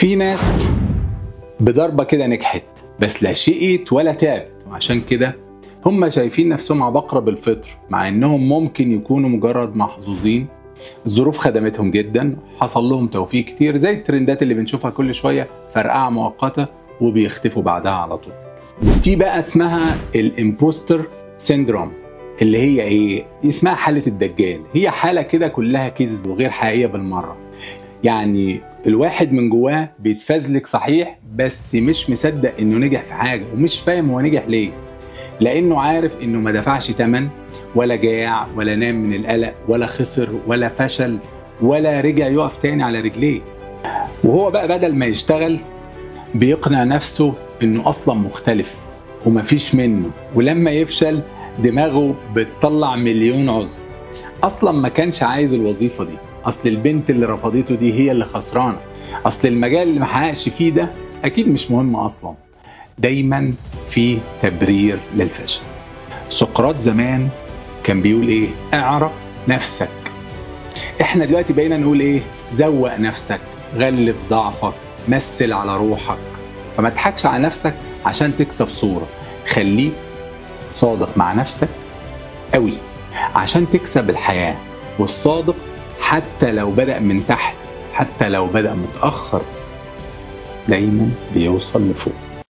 في ناس بضربة كده نجحت بس لا شقيت ولا تعبت، وعشان كده هم شايفين نفسهم عباقرة بالفطر، مع انهم ممكن يكونوا مجرد محظوظين. الظروف خدمتهم جدا، حصل لهم توفيق كتير زي الترندات اللي بنشوفها كل شوية، فرقعة مؤقتة وبيختفوا بعدها على طول. دي بقى اسمها الامبوستر سيندروم، اللي هي ايه؟ اسمها حالة الدجال. هي حالة كده كلها كذب وغير حقيقية بالمرة. يعني الواحد من جواه بيتفزلك صحيح، بس مش مصدق انه نجح في حاجة، ومش فاهم هو نجح ليه، لانه عارف انه ما دفعش تمن ولا جاع ولا نام من القلق ولا خسر ولا فشل ولا رجع يقف تاني على رجليه. وهو بقى بدل ما يشتغل بيقنع نفسه انه اصلا مختلف ومفيش منه، ولما يفشل دماغه بتطلع مليون عذر. اصلا ما كانش عايز الوظيفة دي، اصل البنت اللي رفضته دي هي اللي خسرانة، اصل المجال اللي محققش فيه ده اكيد مش مهم اصلا. دايما في تبرير للفشل. سقراط زمان كان بيقول ايه؟ اعرف نفسك. احنا دلوقتي بقينا نقول ايه؟ زوق نفسك، غلف ضعفك، مثل على روحك. فما تضحكش على نفسك عشان تكسب صورة، خليك صادق مع نفسك قوي عشان تكسب الحياة. والصادق حتى لو بدأ من تحت، حتى لو بدأ متأخر، دايما بيوصل لفوق.